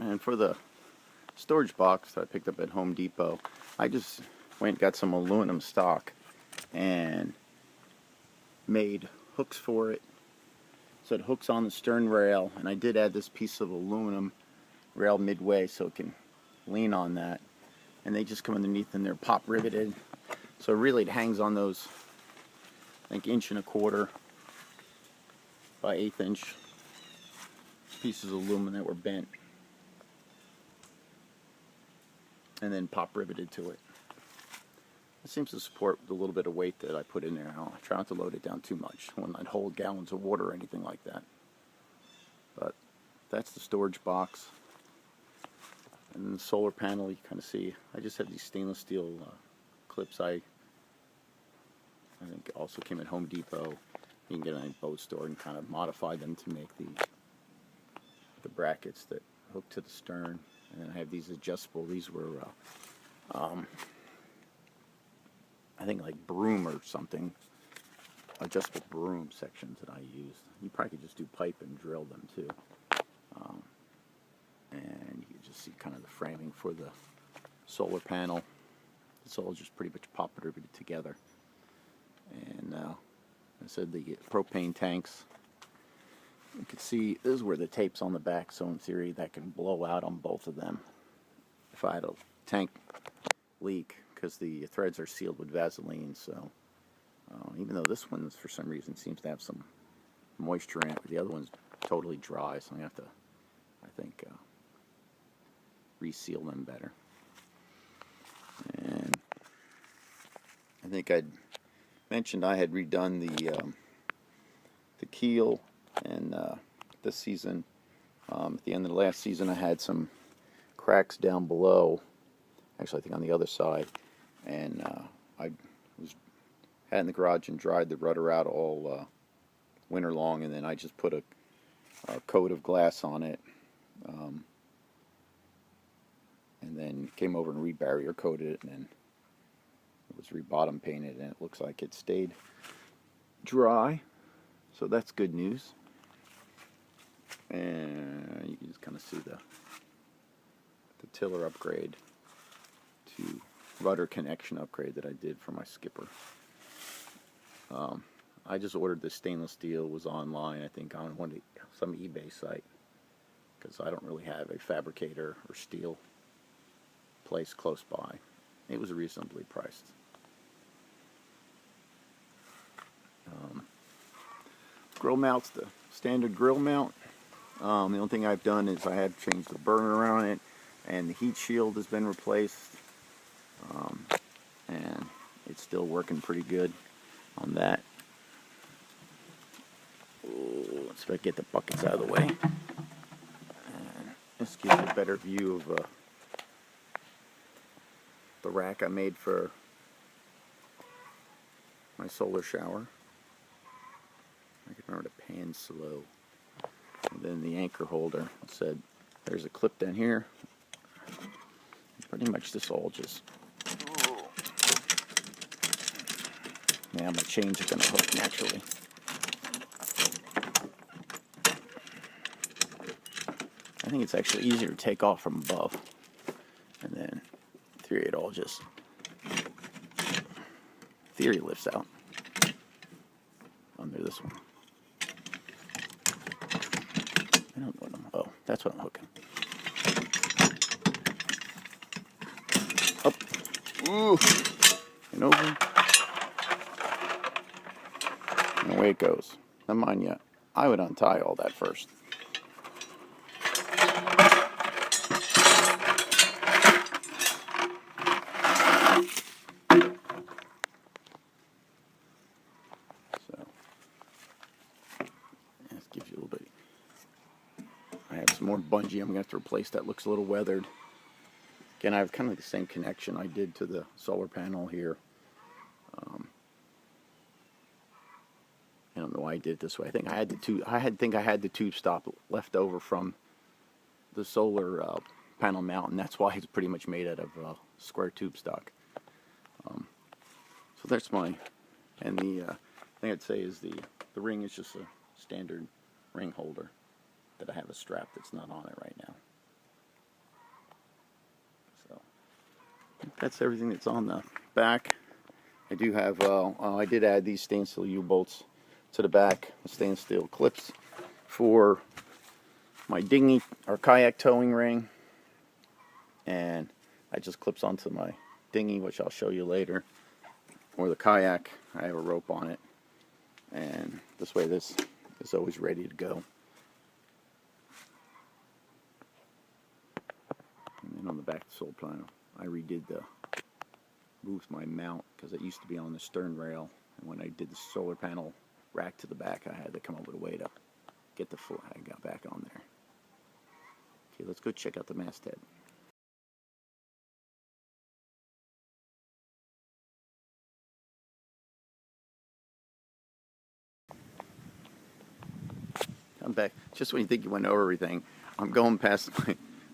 And for the storage box that I picked up at Home Depot, I just went and got some aluminum stock and made hooks for it. So it hooks on the stern rail, and I did add this piece of aluminum rail midway so it can lean on that. And they just come underneath and they're pop riveted. So really it hangs on those, I think, 1.25" by 1/8" pieces of aluminum that were bent and then pop riveted to it. It seems to support the little bit of weight that I put in there. I try not to load it down too much when I hold gallons of water or anything like that. But that's the storage box. And then the solar panel, you kind of see, I just have these stainless steel clips. I think also came at Home Depot. You can get them at a boat store and kind of modify them to make the brackets that hook to the stern. And then I have these adjustable. These were I think like broom or something, adjustable broom sections that I used. You probably could just do pipe and drill them too. And you can just see kind of the framing for the solar panel. It's all just pretty much pop riveted together. And I said the propane tanks, you can see this is where the tape's on the back, so in theory that can blow out on both of them if I had a tank leak, because the threads are sealed with Vaseline. So even though this one for some reason seems to have some moisture in it, but the other one's totally dry, so I have to, I think, reseal them better. And I think I'd mentioned I had redone the keel, and this season, at the end of the last season, I had some cracks down below. Actually, I think on the other side, and I had in the garage and dried the rudder out all winter long, and then I just put a coat of glass on it, and then came over and rebarrier coated it, and then it was rebottom painted, and it looks like it stayed dry, so that's good news. And you can just kind of see the tiller upgrade to rudder connection upgrade that I did for my skipper. I just ordered this stainless steel, was online, I think on some eBay site, because I don't really have a fabricator or steel place close by. It was reasonably priced. Grill mount's the standard grill mount. The only thing I've done is I have changed the burner on it, and the heat shield has been replaced, and it's still working pretty good on that. Ooh, let's see if I get the buckets out of the way. And this gives you a better view of the rack I made for my solar shower. I can remember to pan slow. And then the anchor holder said there's a clip down here. Pretty much this all just, now my chains are going to hook naturally. I think it's actually easier to take off from above, and then in theory it all just lifts out under this one. I don't know what oh, that's what I'm hooking. Up, ooh, and over. away it goes. Now mind you, I would untie all that first. So, this gives you a little bit. I have some more bungee I'm going to have to replace that looks a little weathered. Again, I have kind of the same connection I did to the solar panel here. I don't know why I did it this way. I think I had the tube stop left over from the solar panel mount, and that's why it's pretty much made out of square tube stock. So that's my, and the thing I'd say is the ring is just a standard ring holder that I have a strap that's not on it right now. So that's everything that's on the back. I do have, I did add these stainless steel U-bolts to the back, the stainless steel clips for my dinghy or kayak towing ring, and that just clips onto my dinghy, which I'll show you later, or the kayak. I have a rope on it, and this way this is always ready to go. And then on the back of the solar panel, I redid moved my mount because it used to be on the stern rail, and when I did the solar panel rack to the back, I had to come up with a way to get the flag got back on there. Okay, let's go check out the masthead. I'm back. Just when you think you went over everything, I'm going past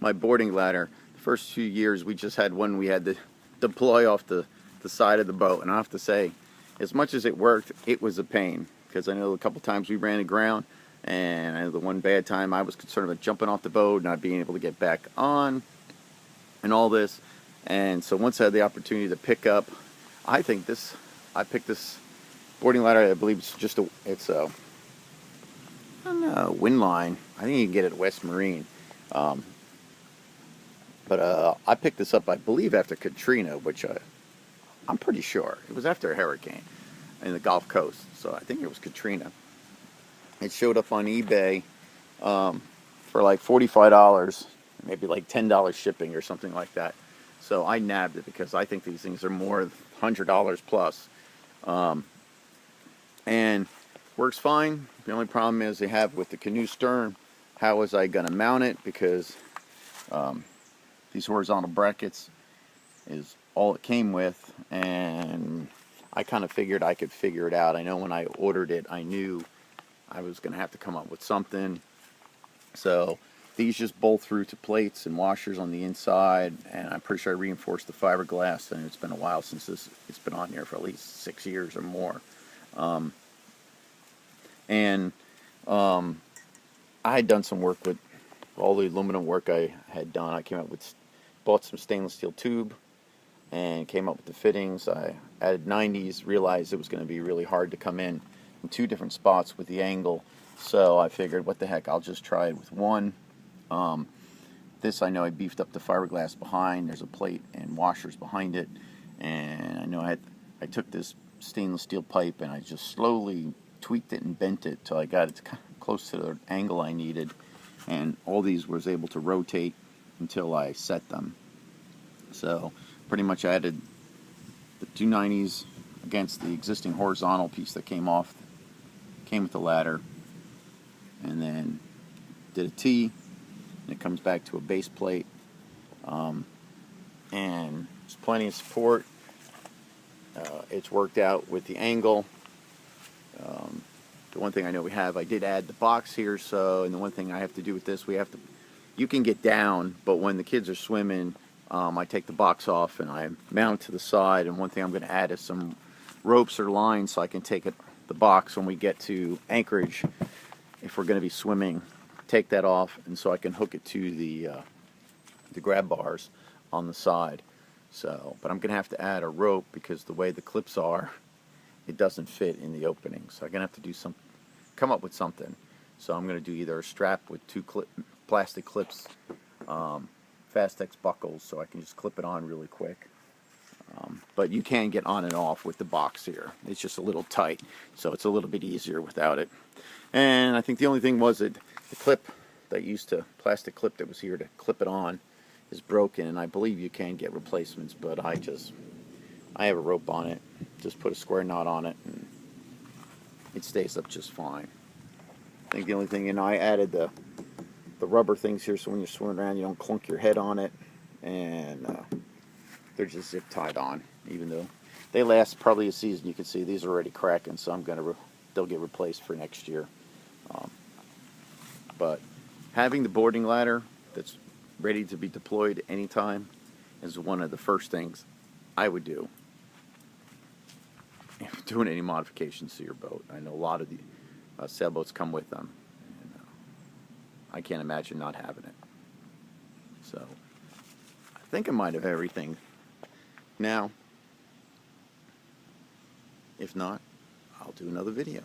my boarding ladder. The first few years we just had one we had to deploy off the side of the boat, and I have to say, as much as it worked, it was a pain, because I know a couple times we ran aground, and I know the one bad time I was concerned about jumping off the boat, not being able to get back on, and all this. And so once I had the opportunity to pick up, I picked this boarding ladder. I believe it's a I don't know, Windline. I think you can get it at West Marine. But I picked this up, I believe, after Katrina, which I'm pretty sure. It was after a hurricane in the Gulf Coast, so I think it was Katrina. It showed up on eBay for like $45, maybe like $10 shipping or something like that. So I nabbed it because I think these things are more than $100 plus. And works fine. The only problem is they have with the canoe stern, how was I going to mount it? Because these horizontal brackets is all it came with, and I kind of figured I could figure it out. I know when I ordered it, I knew I was going to have to come up with something. So these just bolt through to plates and washers on the inside, and I'm pretty sure I reinforced the fiberglass, and it's been a while since it's been on here, for at least 6 years or more. I had done some work with all the aluminum work I had done. I bought some stainless steel tube and came up with the fittings. I added 90s, realized it was going to be really hard to come in 2 different spots with the angle. So I figured, what the heck, I'll just try it with one. This, I know I beefed up the fiberglass behind. There's a plate and washers behind it. And I know I took this stainless steel pipe and I just slowly tweaked it and bent it till I got it close to the angle I needed. And all these was able to rotate until I set them. So pretty much I added the 290s against the existing horizontal piece that came with the ladder, and then did a T, and it comes back to a base plate, and there's plenty of support. It's worked out with the angle. The one thing I know I did add the box here, and the one thing I have to do with this, you can get down, but when the kids are swimming, I take the box off and I mount it to the side, and one thing I'm going to add is some ropes or lines so I can take the box when we get to Anchorage, if we're going to be swimming, take that off, and so I can hook it to the grab bars on the side. So, but I'm going to have to add a rope because the way the clips are, it doesn't fit in the opening. So I'm going to have to come up with something. So I'm going to do either a strap with 2 plastic clips, Fastex buckles, so I can just clip it on really quick. but you can get on and off with the box here. It's just a little tight, so it's a little bit easier without it. And I think the only thing was that the clip that plastic clip that was here to clip it on is broken, and I believe you can get replacements, but I have a rope on it, just put a square knot on it, and it stays up just fine. I think the only thing, I added the rubber things here so when you're swimming around you don't clunk your head on it, and they're just zip tied on, even though they last probably a season. You can see these are already cracking, so they'll get replaced for next year. But having the boarding ladder that's ready to be deployed anytime is one of the first things I would do if doing any modifications to your boat. I know a lot of the sailboats come with them, and I can't imagine not having it. So I think I might have everything now. If not, I'll do another video.